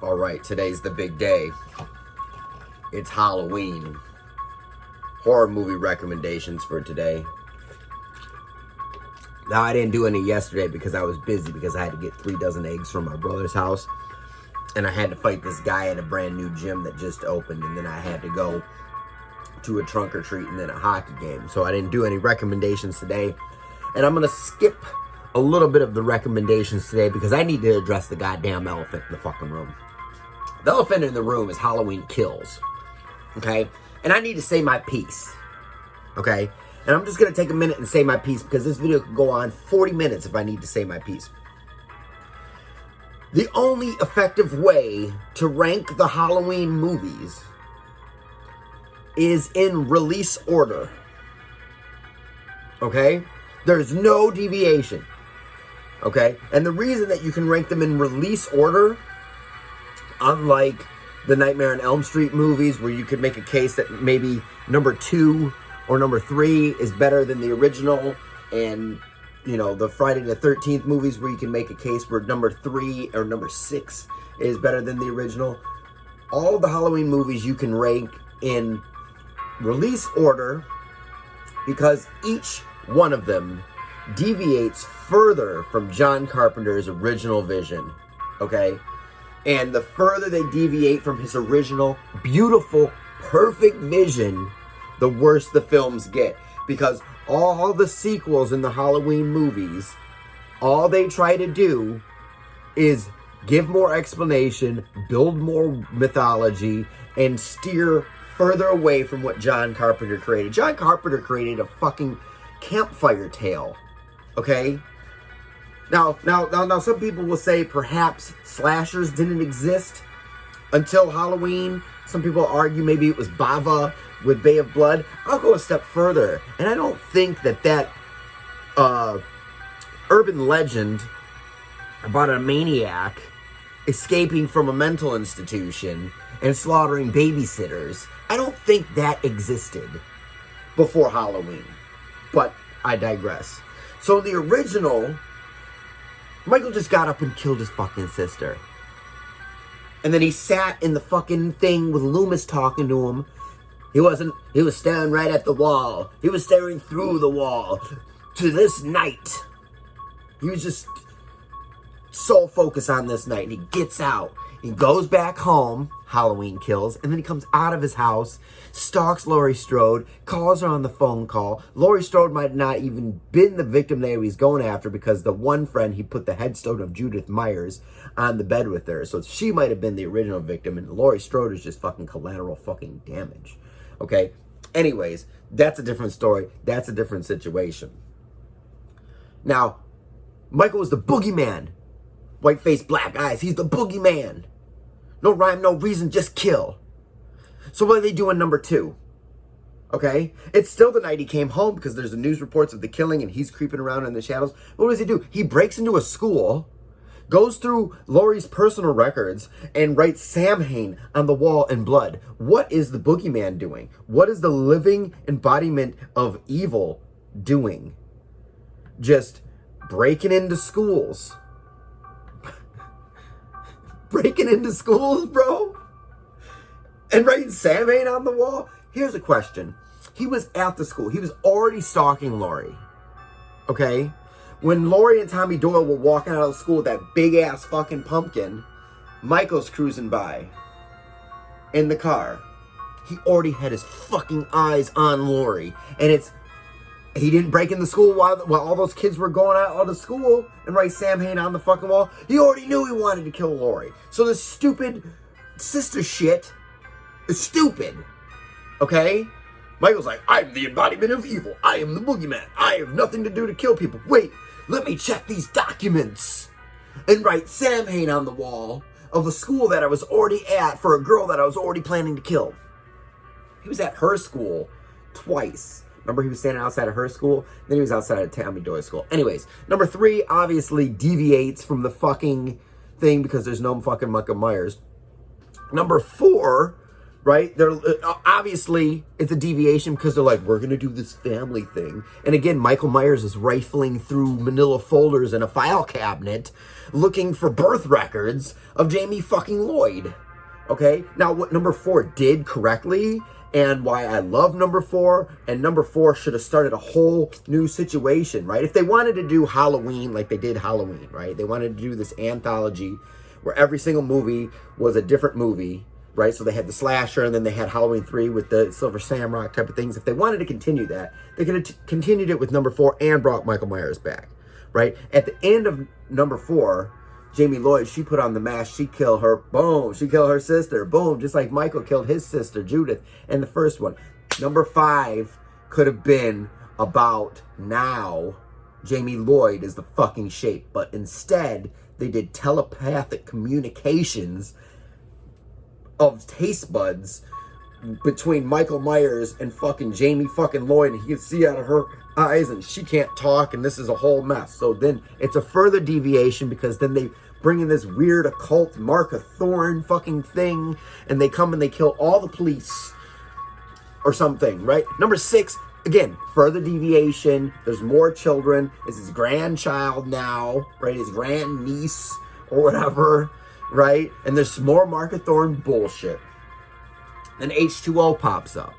All right, today's the big day. It's Halloween. Horror movie recommendations for today. Now, I didn't do any yesterday because I was busy because I had to get 3 dozen eggs from my brother's house. And I had to fight this guy at a brand new gym that just opened. And then I had to go to a trunk or treat and then a hockey game. So I didn't do any recommendations today. And I'm going to skip a little bit of the recommendations today because I need to address the goddamn elephant in the fucking room. The elephant in the room is Halloween Kills. Okay? And I need to say my piece. Okay? And I'm just going to take a minute and say my piece because this video could go on 40 minutes if I need to say my piece. The only effective way to rank the Halloween movies is in release order. Okay? There's no deviation. Okay? And the reason that you can rank them in release order, unlike the Nightmare on Elm Street movies where you could make a case that maybe number 2 or number 3 is better than the original, and you know, the Friday the 13th movies where you can make a case where number 3 or number 6 is better than the original. All of the Halloween movies you can rank in release order because each one of them deviates further from John Carpenter's original vision, okay? And the further they deviate from his original, beautiful, perfect vision, the worse the films get. Because all the sequels in the Halloween movies, all they try to do is give more explanation, build more mythology, and steer further away from what John Carpenter created. John Carpenter created a fucking campfire tale, okay? Now, some people will say perhaps slashers didn't exist until Halloween. Some people argue maybe it was Bava with Bay of Blood. I'll go a step further, and I don't think that urban legend about a maniac escaping from a mental institution and slaughtering babysitters, I don't think that existed before Halloween. But I digress. So the original, Michael just got up and killed his fucking sister. And then he sat in the fucking thing with Loomis talking to him. He was staring right at the wall. He was staring through the wall to this night. He was just so focused on this night. And he gets out. He goes back home, Halloween Kills, and then he comes out of his house, stalks Laurie Strode, calls her on the phone call. Laurie Strode might not even been the victim that he was going after because the one friend, he put the headstone of Judith Myers on the bed with her. So she might have been the original victim, and Laurie Strode is just fucking collateral fucking damage. Okay? Anyways, that's a different story. That's a different situation. Now, Michael was the boogeyman. White face, black eyes. He's the boogeyman. No rhyme, no reason, just kill. So what do they do in number 2? Okay? It's still the night he came home because there's the news reports of the killing and he's creeping around in the shadows. What does he do? He breaks into a school, goes through Laurie's personal records, and writes Samhain on the wall in blood. What is the boogeyman doing? What is the living embodiment of evil doing? Just breaking into schools. Breaking into schools, bro? And writing Samhain on the wall? Here's a question. He was at the school. He was already stalking Laurie. Okay? When Laurie and Tommy Doyle were walking out of school with that big-ass fucking pumpkin, Michael's cruising by in the car. He already had his fucking eyes on Laurie. And he didn't break in the school while all those kids were going out of school and write Samhain on the fucking wall. He already knew he wanted to kill Laurie. So this stupid sister shit is stupid. Okay? Michael's like, I'm the embodiment of evil. I am the boogeyman. I have nothing to do to kill people. Wait, let me check these documents and write Samhain on the wall of a school that I was already at for a girl that I was already planning to kill. He was at her school twice. Remember, he was standing outside of her school, then he was outside of Tommy Doyle's school. Anyways, number 3 obviously deviates from the fucking thing because there's no fucking Michael Myers. Number 4 right? They're obviously it's a deviation because they're like, we're gonna do this family thing. And again, Michael Myers is rifling through manila folders in a file cabinet looking for birth records of Jamie fucking Lloyd. Okay, now what number 4 did correctly, and why I love number 4, and number 4 should have started a whole new situation, right? If they wanted to do Halloween like they did Halloween, right? They wanted to do this anthology where every single movie was a different movie, right? So they had the slasher, and then they had Halloween 3 with the Silver Shamrock type of things. If they wanted to continue that, they could have continued it with number 4 and brought Michael Myers back, right? At the end of number 4, Jamie Lloyd, she put on the mask, she killed her, boom, she killed her sister, boom, just like Michael killed his sister, Judith, in the first one. Number 5 could have been about now Jamie Lloyd is the fucking shape, but instead they did telepathic communications of taste buds between Michael Myers and fucking Jamie fucking Lloyd, and he can see out of her eyes and she can't talk, and this is a whole mess. So then it's a further deviation because then they bring in this weird occult Mark of Thorn fucking thing, and they come and they kill all the police or something, right? Number 6, again, further deviation. There's more children. It's his grandchild now, right? His grandniece or whatever, right? And there's more Mark of Thorn bullshit. Then H2O pops up,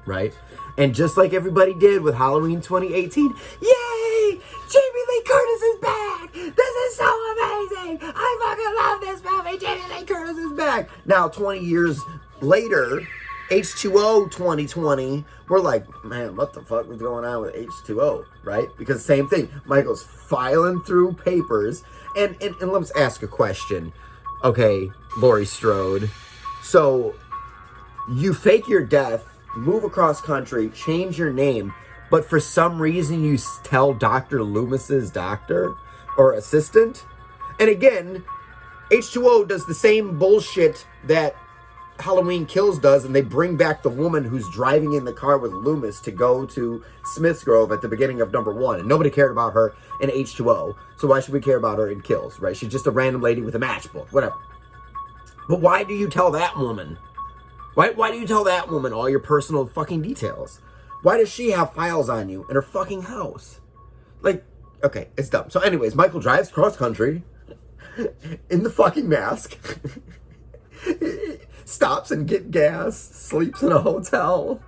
right? And just like everybody did with Halloween 2018, yay! Jamie Lee Curtis is back! This is so amazing! I fucking love this movie! Jamie Lee Curtis is back! Now, 20 years later, H2O 2020, we're like, man, what the fuck was going on with H2O, right? Because same thing, Michael's filing through papers. And let's ask a question. Okay, Laurie Strode. So, you fake your death, move across country, change your name, but for some reason you tell Dr. Loomis's doctor or assistant. And again, H2O does the same bullshit that Halloween Kills does, and they bring back the woman who's driving in the car with Loomis to go to Smith's Grove at the beginning of number 1. And nobody cared about her in H2O, so why should we care about her in Kills, right? She's just a random lady with a matchbook, whatever. But why do you tell that woman? Why do you tell that woman all your personal fucking details? Why does she have files on you in her fucking house? Like, okay, it's dumb. So anyways, Michael drives cross country in the fucking mask. Stops and get gas. Sleeps in a hotel.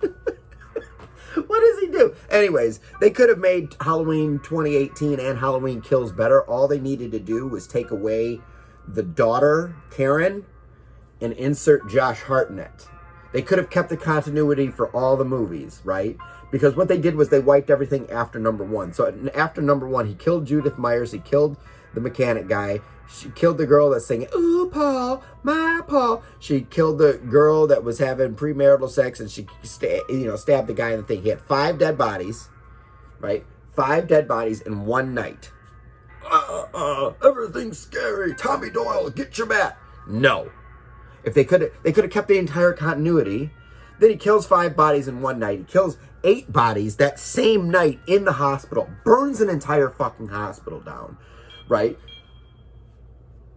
What does he do? Anyways, they could have made Halloween 2018 and Halloween Kills better. All they needed to do was take away the daughter, Karen, and insert Josh Hartnett. They could have kept the continuity for all the movies, right? Because what they did was they wiped everything after number 1. So after number 1, he killed Judith Myers, he killed the mechanic guy, she killed the girl that's singing, ooh, Paul, my Paul. She killed the girl that was having premarital sex, and she stabbed the guy in the thing. He had 5 dead bodies, right? 5 dead bodies in one night. Everything's scary. Tommy Doyle, get your bat. No. If they could have kept the entire continuity. Then he kills 5 bodies in one night. He kills 8 bodies that same night in the hospital. Burns an entire fucking hospital down, right?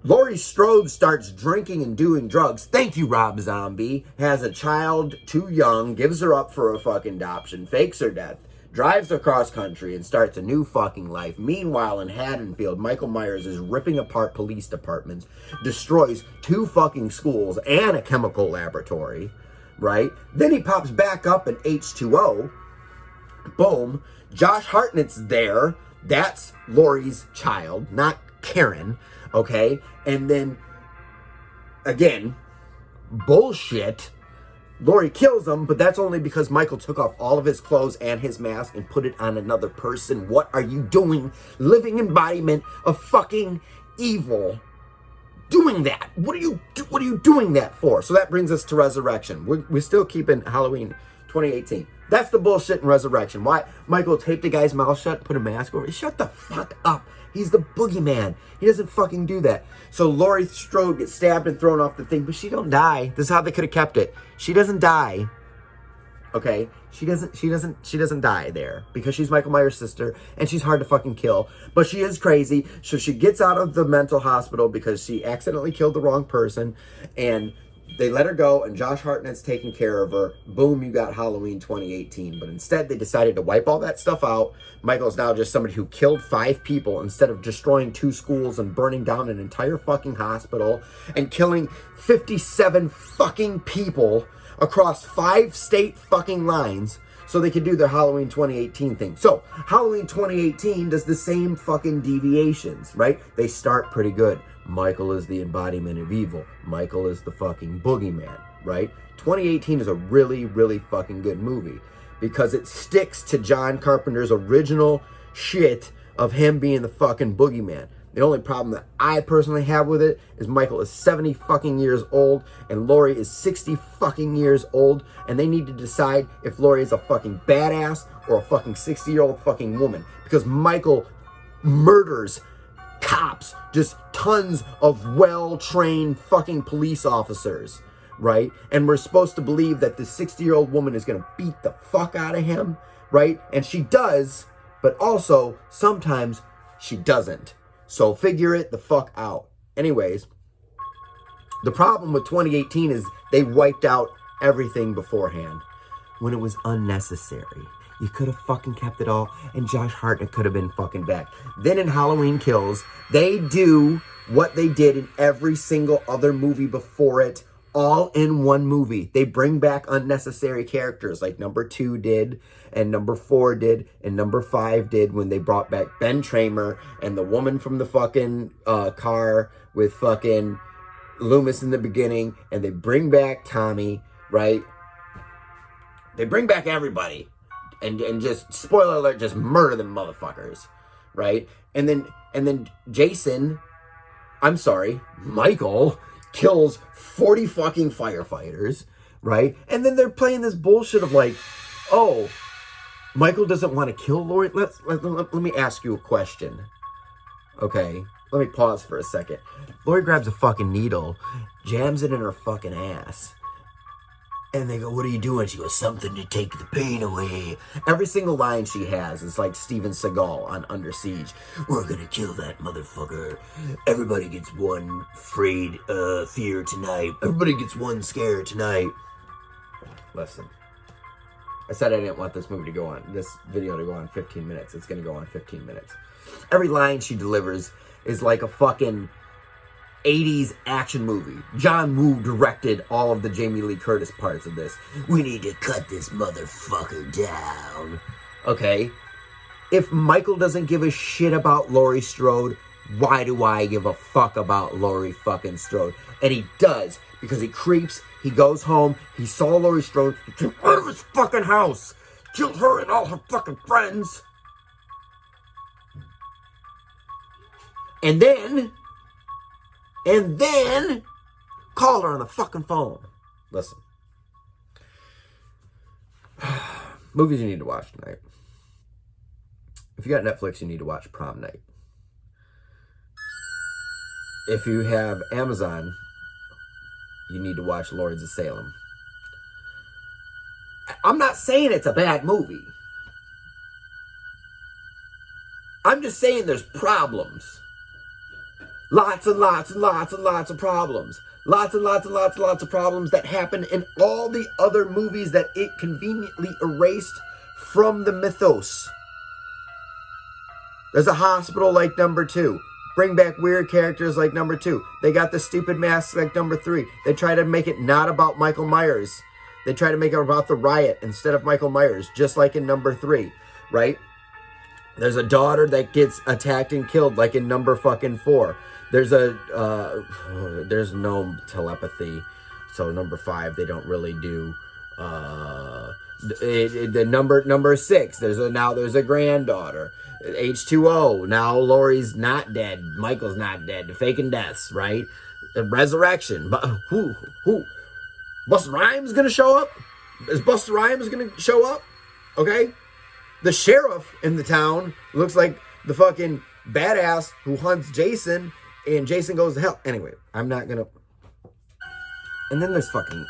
Laurie Strode starts drinking and doing drugs. Thank you, Rob Zombie. Has a child too young, gives her up for a fucking adoption, fakes her death, drives across country, and starts a new fucking life. Meanwhile, in Haddonfield, Michael Myers is ripping apart police departments, destroys 2 fucking schools and a chemical laboratory, right? Then he pops back up in H2O. Boom. Josh Hartnett's there. That's Laurie's child, not Karen, okay? And then, again, bullshit. Laurie kills him, but that's only because Michael took off all of his clothes and his mask and put it on another person. What are you doing? Living embodiment of fucking evil. Doing that. What are you doing that for? So that brings us to Resurrection. We're still keeping Halloween 2018. That's the bullshit in Resurrection. Why? Michael taped the guy's mouth shut, put a mask over it. Shut the fuck up. He's the boogeyman. He doesn't fucking do that. So Laurie Strode gets stabbed and thrown off the thing, but she don't die. This is how they could have kept it. She doesn't die. Okay? She doesn't die there because she's Michael Myers' sister and she's hard to fucking kill. But she is crazy. So she gets out of the mental hospital because she accidentally killed the wrong person, and They let her go, and Josh Hartnett's taking care of her. Boom, you got Halloween 2018. But instead, they decided to wipe all that stuff out. Michael's now just somebody who killed 5 people instead of destroying 2 schools and burning down an entire fucking hospital and killing 57 fucking people across 5 state fucking lines so they could do their Halloween 2018 thing. So, Halloween 2018 does the same fucking deviations, right? They start pretty good. Michael is the embodiment of evil. Michael is the fucking boogeyman, right? 2018 is a really, really fucking good movie because it sticks to John Carpenter's original shit of him being the fucking boogeyman. The only problem that I personally have with it is Michael is 70 fucking years old and Laurie is 60 fucking years old, and they need to decide if Laurie is a fucking badass or a fucking 60-year-old fucking woman, because Michael murders cops, just tons of well-trained fucking police officers, right? And we're supposed to believe that this 60-year-old woman is gonna beat the fuck out of him, right? And she does, but also sometimes she doesn't. So figure it the fuck out. Anyways, the problem with 2018 is they wiped out everything beforehand when it was unnecessary. You could have fucking kept it all, and Josh Hartnett could have been fucking back. Then in Halloween Kills, they do what they did in every single other movie before it, all in one movie. They bring back unnecessary characters like number 2 did, and number 4 did, and number 5 did when they brought back Ben Tramer and the woman from the fucking car with fucking Loomis in the beginning, and they bring back Tommy, right? They bring back everybody. And just, spoiler alert, just murder them motherfuckers, right? And then Michael kills 40 fucking firefighters, right? And then they're playing this bullshit of like, oh, Michael doesn't want to kill Laurie. Let me ask you a question, okay? Let me pause for a second. Laurie grabs a fucking needle, jams it in her fucking ass. And they go, what are you doing? She goes, something to take the pain away. Every single line she has is like Steven Seagal on Under Siege. We're gonna kill that motherfucker. Everybody gets one fear tonight. Everybody gets one scare tonight. Listen, I said I didn't want this movie to go on, this video to go on 15 minutes. It's gonna go on 15 minutes. Every line she delivers is like a fucking 80s action movie. John Woo directed all of the Jamie Lee Curtis parts of this. We need to cut this motherfucker down. Okay? If Michael doesn't give a shit about Laurie Strode, why do I give a fuck about Laurie fucking Strode? And he does, because he creeps, he goes home, he saw Laurie Strode, he came out of his fucking house, killed her and all her fucking friends. And then call her on the fucking phone. Listen. Movies you need to watch tonight. If you got Netflix, you need to watch Prom Night. If you have Amazon, you need to watch Lords of Salem. I'm not saying it's a bad movie. I'm just saying there's problems. Lots and lots and lots and lots of problems. Lots and lots and lots and lots of problems that happen in all the other movies that it conveniently erased from the mythos. There's a hospital like number 2. Bring back weird characters like number 2. They got the stupid masks like number 3. They try to make it not about Michael Myers. They try to make it about the riot instead of Michael Myers, just like in number 3, right? There's a daughter that gets attacked and killed like in number fucking 4. There's no telepathy, so number 5 they don't really do. The number 6 there's a granddaughter. H2O, now Laurie's not dead, Michael's not dead. The faking deaths, right? The resurrection, but who? Busta Rhymes gonna show up? Is Busta Rhymes gonna show up? Okay, the sheriff in the town looks like the fucking badass who hunts Jason. And Jason goes to hell. Anyway, I'm not gonna. And then there's fucking.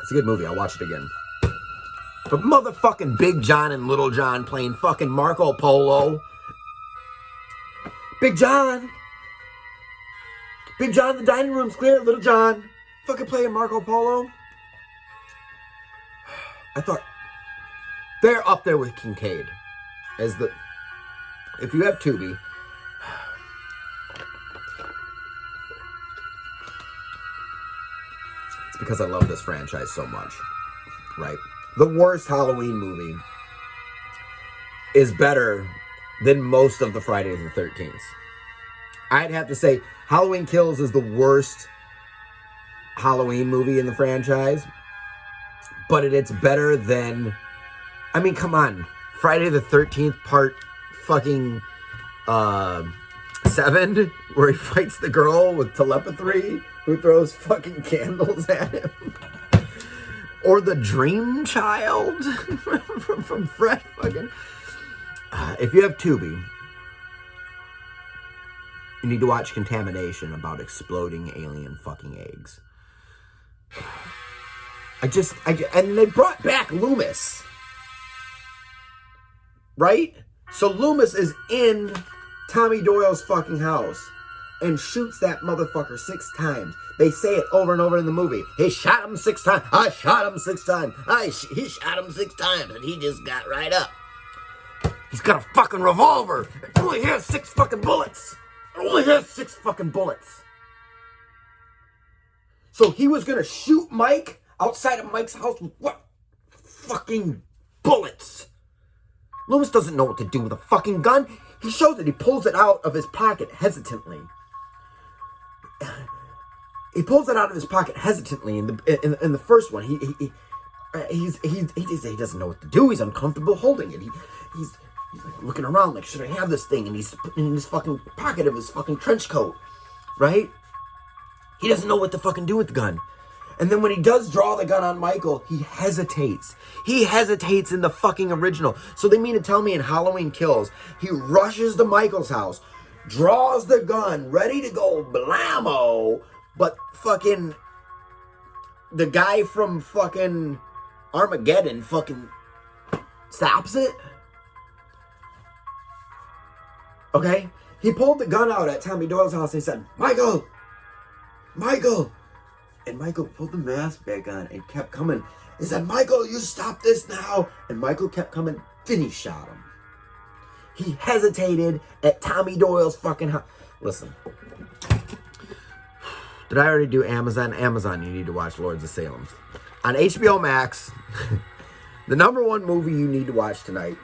It's a good movie. I'll watch it again. But motherfucking Big John and Little John playing fucking Marco Polo. Big John, Big John, the dining room's clear. Little John, fucking playing Marco Polo. I thought they're up there with Kincaid as the. If you have Tubi, it's because I love this franchise so much, right? The worst Halloween movie is better than most of the Friday the 13th. I'd have to say Halloween Kills is the worst Halloween movie in the franchise, but it's better than, I mean, come on, Friday the 13th part fucking 7, where he fights the girl with telepathy who throws fucking candles at him. Or the Dream Child from Fred fucking. If you have Tubi, you need to watch Contamination about exploding alien fucking eggs. And they brought back Loomis. Right? So Loomis is in Tommy Doyle's fucking house and shoots that motherfucker 6 times. They say it over and over in the movie. He shot him 6 times. I shot him 6 times. He shot him 6 times and he just got right up. He's got a fucking revolver. It only has 6 fucking bullets. It only has 6 fucking bullets. So he was gonna shoot Mike outside of Mike's house with what? Fucking bullets. Loomis doesn't know what to do with a fucking gun. He shows it. He pulls it out of his pocket hesitantly. He pulls it out of his pocket hesitantly in the first one. He doesn't know what to do. He's uncomfortable holding it. He's like looking around like, should I have this thing? And he's putting it in his fucking pocket of his fucking trench coat, right? He doesn't know what to fucking do with the gun. And then when he does draw the gun on Michael, he hesitates. He hesitates in the fucking original. So they mean to tell me in Halloween Kills, he rushes to Michael's house, draws the gun, ready to go blammo, but fucking the guy from fucking Armageddon fucking stops it? Okay? He pulled the gun out at Tommy Doyle's house and he said, Michael! Michael! And Michael pulled the mask back on and kept coming. He said, Michael, you stop this now. And Michael kept coming. Then he shot him. He hesitated at Tommy Doyle's fucking house. Listen. Did I already do Amazon? Amazon, you need to watch Lords of Salem. On HBO Max, the #1 movie you need to watch tonight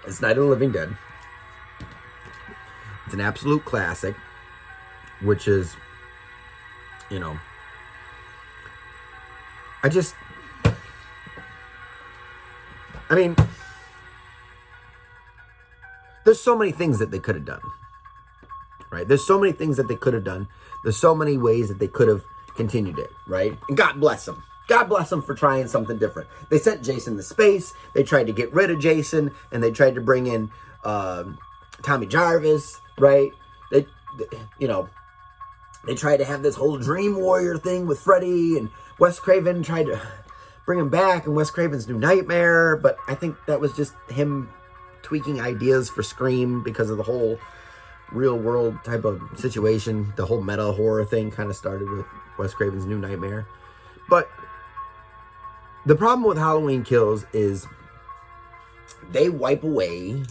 is Night of the Living Dead. It's an absolute classic, which is, you know, I mean, there's so many things that they could have done, right? There's so many things that they could have done. There's so many ways that they could have continued it, right? And God bless them. God bless them for trying something different. They sent Jason to space. They tried to get rid of Jason, and they tried to bring in Tommy Jarvis, right? They tried to have this whole Dream Warrior thing with Freddy, and Wes Craven tried to bring him back in Wes Craven's New Nightmare, but I think that was just him tweaking ideas for Scream because of the whole real world type of situation. The whole meta horror thing kind of started with Wes Craven's New Nightmare. But the problem with Halloween Kills is they wipe away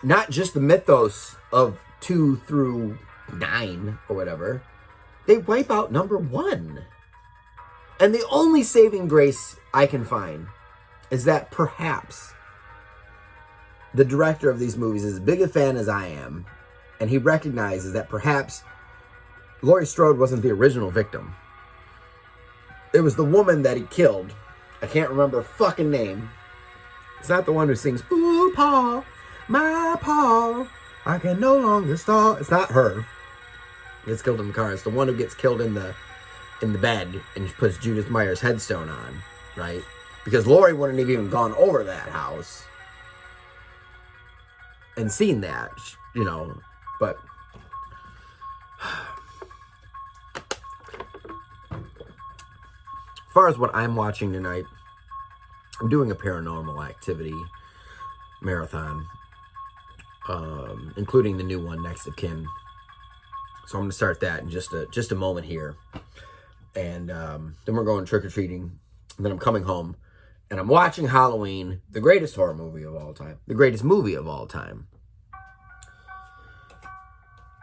not just the mythos of 2 through 9 or whatever, they wipe out #1. And the only saving grace I can find is that perhaps the director of these movies is as big a fan as I am, and he recognizes that perhaps Laurie Strode wasn't the original victim. It was the woman that he killed. I can't remember her fucking name. It's not the one who sings, "Ooh, Paul, my Paul, I can no longer stall." It's not her. Gets killed in the car. It's the one who gets killed in the bed and puts Judith Meyer's headstone on, right? Because Laurie wouldn't have even gone over that house and seen that, you know. But as far as what I'm watching tonight, I'm doing a Paranormal Activity marathon. including the new one, Next of Kin. So I'm going to start that in just a moment here. And then we're going trick-or-treating. And then I'm coming home. And I'm watching Halloween, the greatest horror movie of all time. The greatest movie of all time.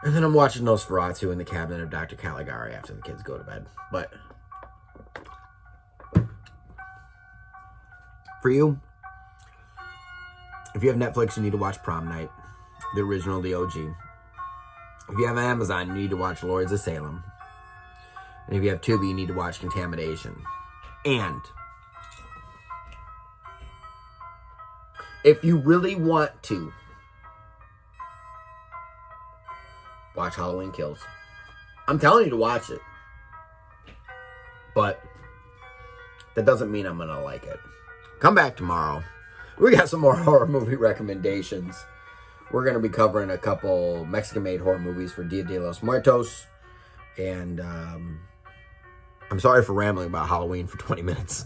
And then I'm watching Nosferatu in the cabinet of Dr. Caligari after the kids go to bed. But for you, if you have Netflix, you need to watch Prom Night, the original, the OG. If you have Amazon, you need to watch Lords of Salem. And if you have Tubi, you need to watch Contamination. And if you really want to, watch Halloween Kills. I'm telling you to watch it. But that doesn't mean I'm going to like it. Come back tomorrow. We got some more horror movie recommendations. We're going to be covering a couple Mexican-made horror movies for Dia de los Muertos. And I'm sorry for rambling about Halloween for 20 minutes.